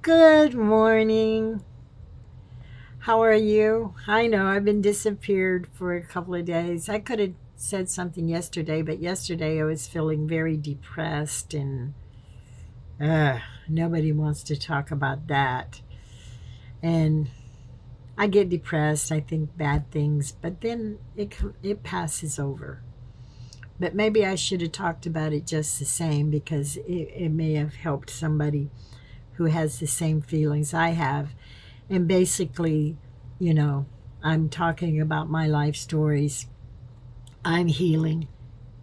Good morning. How are you? I know I've been disappeared for a couple of days. I could have said something yesterday, but yesterday I was feeling very depressed and uh, nobody wants to talk about that. And I get depressed, I think bad things, but then it passes over. But maybe I should have talked about it just the same because it may have helped somebody who has the same feelings I have. And basically, you know, I'm talking about my life stories. I'm healing,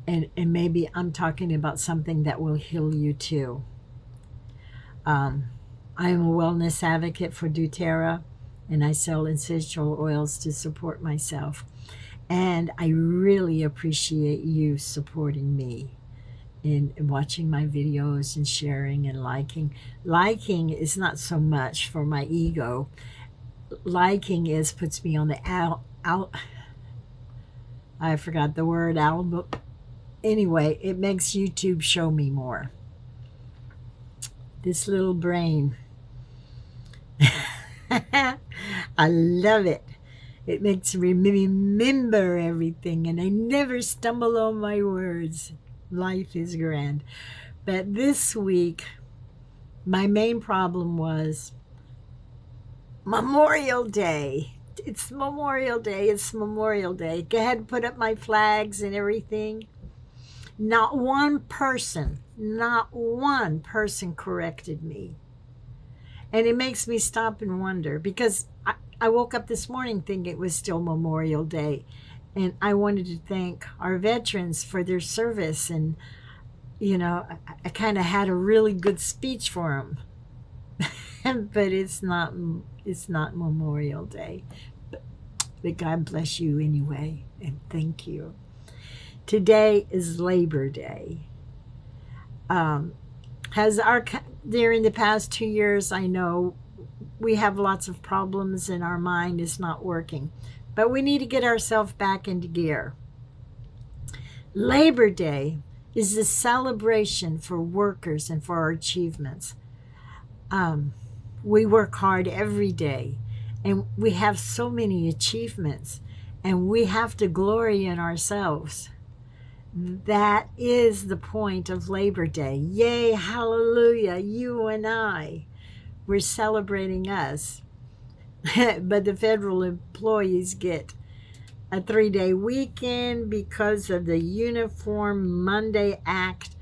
and maybe I'm talking about something that will heal you too. Um, I am a wellness advocate for doTERRA, and I sell essential oils to support myself. And I really appreciate you supporting me in watching my videos and sharing and liking. Liking is not so much for my ego. Liking is puts me on the out. I forgot the word album. Anyway, it makes YouTube show me more. This little brain. I love it. It makes me remember everything, and I never stumble on my words. Life is grand. But this week, my main problem was Memorial Day. It's Memorial Day. It's Memorial Day. Go ahead and put up my flags and everything. Not one person corrected me. And it makes me stop and wonder because I woke up this morning thinking it was still Memorial Day. And I wanted to thank our veterans for their service. And, I kind of had a really good speech for them. But it's not Memorial Day. But God bless you anyway, and thank you. Today is Labor Day. Has our During the past 2 years, I know we have lots of problems and our mind is not working, but we need to get ourselves back into gear. Labor Day is a celebration for workers and for our achievements. We work hard every day, and we have so many achievements, and we have to glory in ourselves. That is the point of Labor Day. Yay, hallelujah, you and I. We're celebrating us. But the federal employees get a 3-day weekend because of the Uniform Monday Act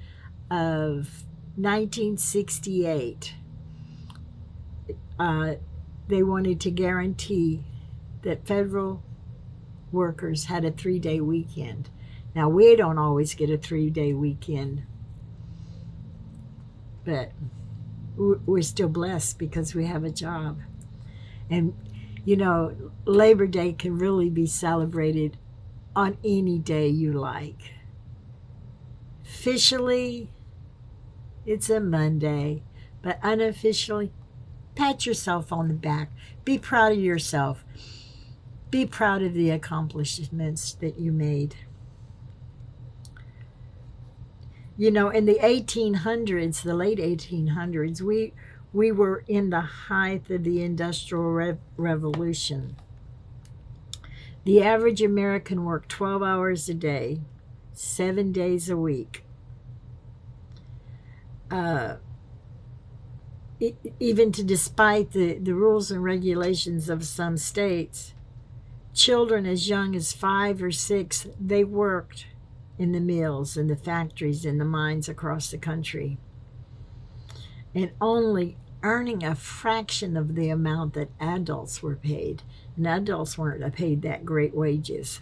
of 1968. They wanted to guarantee that federal workers had a 3-day weekend. Now, we don't always get a 3-day weekend, but we're still blessed because we have a job. And, Labor Day can really be celebrated on any day you like. Officially, it's a Monday, but unofficially, pat yourself on the back. Be proud of yourself. Be proud of the accomplishments that you made. In the 1800s, the late 1800s, we were in the height of the Industrial Revolution. The average American worked 12 hours a day, 7 days a week. Even despite the rules and regulations of some states, children as young as 5 or 6, they worked in the mills and the factories and the mines across the country, and only earning a fraction of the amount that adults were paid. And adults weren't paid that great wages,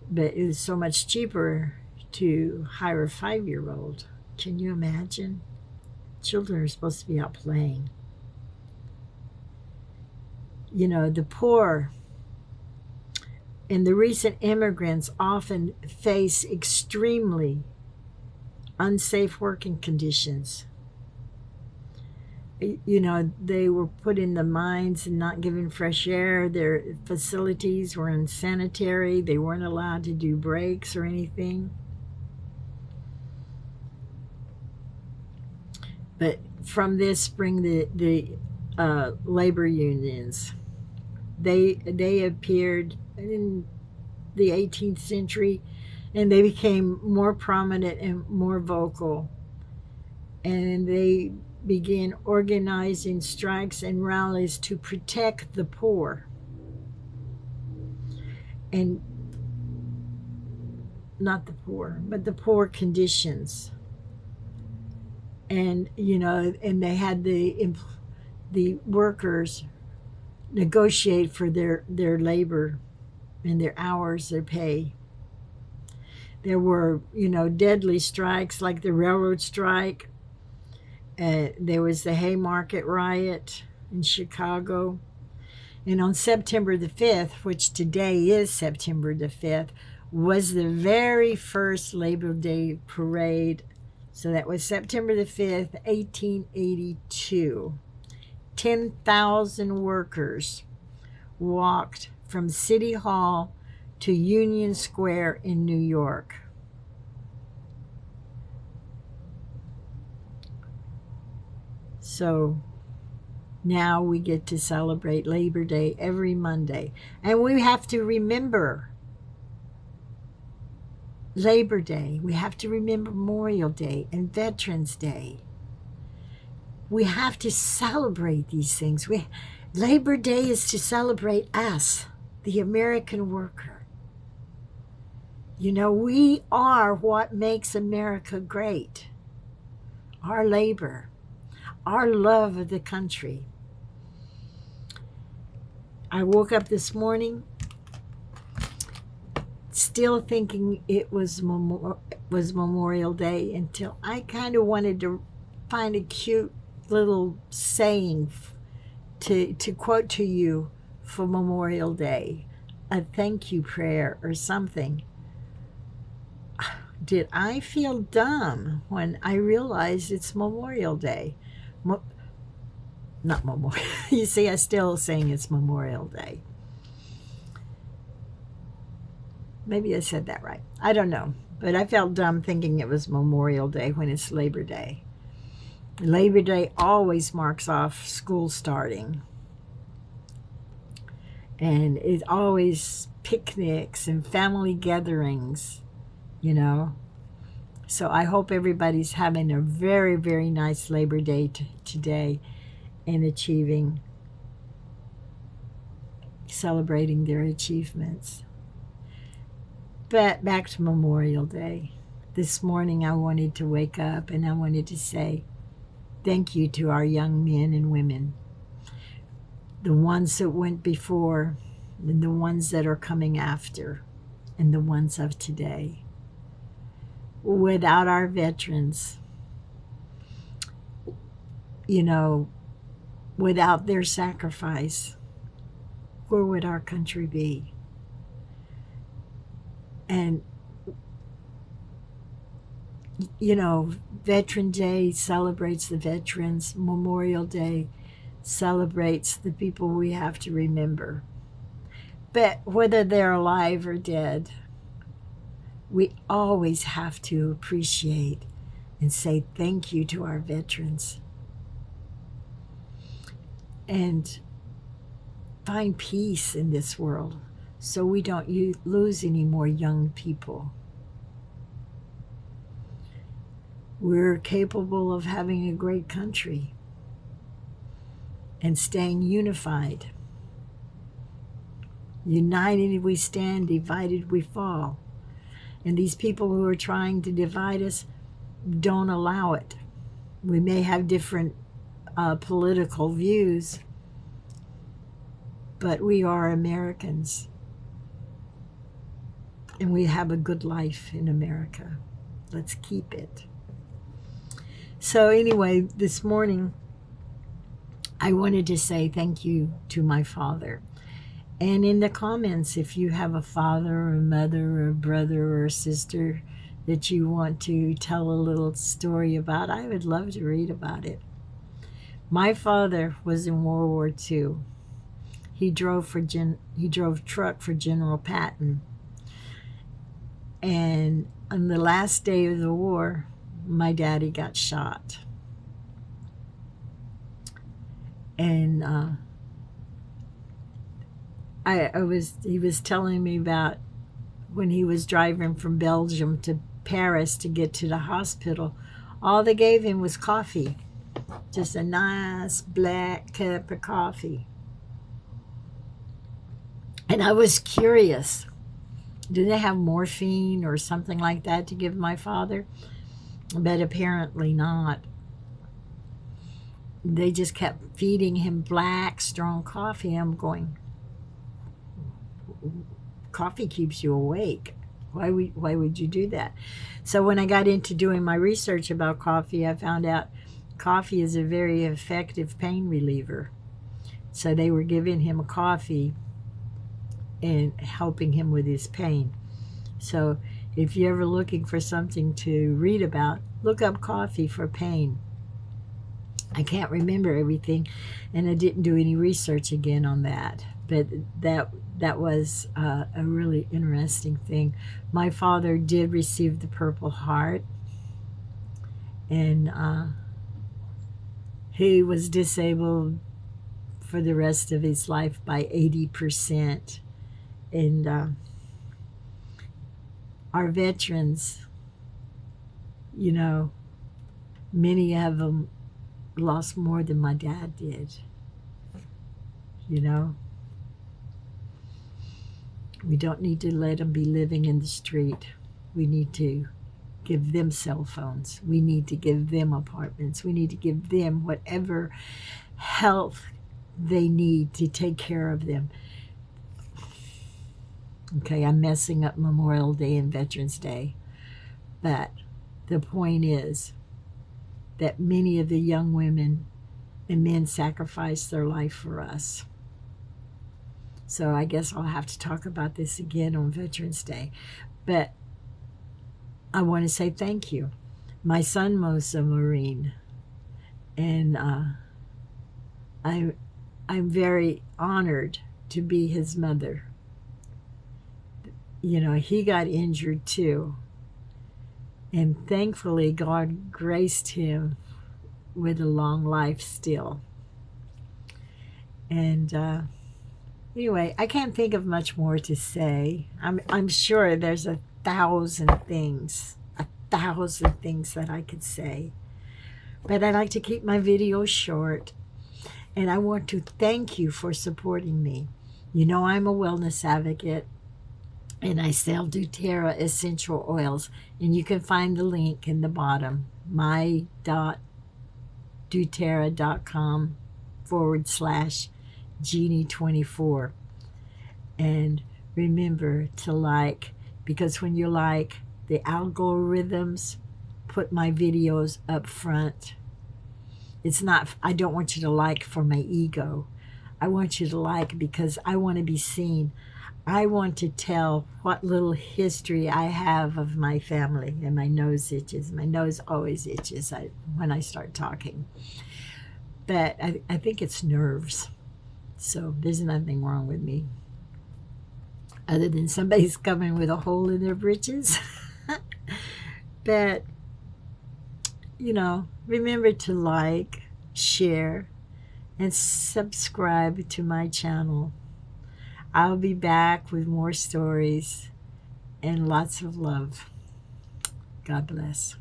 but it was so much cheaper to hire a 5-year-old. Can you imagine? Children are supposed to be out playing. The poor and the recent immigrants often face extremely unsafe working conditions. They were put in the mines and not given fresh air. Their facilities were unsanitary. They weren't allowed to do breaks or anything. But from this spring, the labor unions. They appeared in the 18th century, and they became more prominent and more vocal. And they began organizing strikes and rallies to protect the poor. And not the poor, but the poor conditions. And, you know, and they had the workers negotiate for their labor and their hours, their pay. There were, you know, deadly strikes like the railroad strike. There was the Haymarket riot in Chicago. And on September the 5th, which today is September the 5th, was the very first Labor Day parade. So that was September the 5th, 1882. 10,000 workers walked from City Hall to Union Square in New York. So now we get to celebrate Labor Day every Monday. And we have to remember Labor Day. We have to remember Memorial Day and Veterans Day. We have to celebrate these things. Labor Day is to celebrate us, the American worker. You know, we are what makes America great. Our labor, our love of the country. I woke up this morning still thinking it was Memorial Day until I kind of wanted to find a cute little saying to quote to you for Memorial Day, a thank you prayer or something. Did I feel dumb when I realized it's Memorial Day? Not Memorial. You see, I'm still saying it's Memorial Day. Maybe I said that right. I don't know. But I felt dumb thinking it was Memorial Day when it's Labor Day. Labor Day always marks off school starting. And it's always picnics and family gatherings, you know. So I hope everybody's having a very, very nice Labor Day today and celebrating their achievements. But back to Memorial Day. This morning I wanted to wake up and I wanted to say thank you to our young men and women, the ones that went before and the ones that are coming after and the ones of today. Without our veterans, you know, without their sacrifice, where would our country be? And, you know, Veteran Day celebrates the veterans. Memorial Day celebrates the people we have to remember. But whether they're alive or dead, we always have to appreciate and say thank you to our veterans. And find peace in this world so we don't lose any more young people. We're capable of having a great country and staying unified. United we stand, divided we fall. And these people who are trying to divide us don't allow it. We may have different political views, but we are Americans. And we have a good life in America. Let's keep it. So anyway, this morning, I wanted to say thank you to my father. And in the comments, if you have a father or a mother or a brother or a sister that you want to tell a little story about, I would love to read about it. My father was in World War II. He drove truck for General Patton. And on the last day of the war, my daddy got shot. And he was telling me about when he was driving from Belgium to Paris to get to the hospital. All they gave him was coffee, just a nice black cup of coffee. And I was curious, do they have morphine or something like that to give my father? But apparently not. They just kept feeding him black, strong coffee. I'm going, coffee keeps you awake. Why would you do that? So when I got into doing my research about coffee, I found out coffee is a very effective pain reliever. So they were giving him a coffee and helping him with his pain. So if you're ever looking for something to read about, look up coffee for pain. I can't remember everything, and I didn't do any research again on that. But that was a really interesting thing. My father did receive the Purple Heart, and he was disabled for the rest of his life by 80%. And our veterans, you know, many of them lost more than my dad did, you know. We don't need to let them be living in the street. We need to give them cell phones. We need to give them apartments. We need to give them whatever health they need to take care of them. Okay, I'm messing up Memorial Day and Veterans Day. But the point is that many of the young women and men sacrificed their life for us. So I guess I'll have to talk about this again on Veterans Day. But I want to say thank you. My son was a Marine, and I'm very honored to be his mother. You know, he got injured too, and thankfully God graced him with a long life still. And anyway, I can't think of much more to say. I'm sure there's 1,000 things that I could say, but I like to keep my videos short. And I want to thank you for supporting me. You know, I'm a wellness advocate, and I sell doTERRA essential oils, and you can find the link in the bottom, my.doterra.com/Jeannie24. And remember to like, because when you like, the algorithms put my videos up front. It's not, I don't want you to like for my ego. I want you to like because I want to be seen. I want to tell what little history I have of my family. And my nose itches. My nose always itches when I start talking. But I think it's nerves. So there's nothing wrong with me, other than somebody's coming with a hole in their britches. But, you know, remember to like, share, and subscribe to my channel. I'll be back with more stories and lots of love. God bless.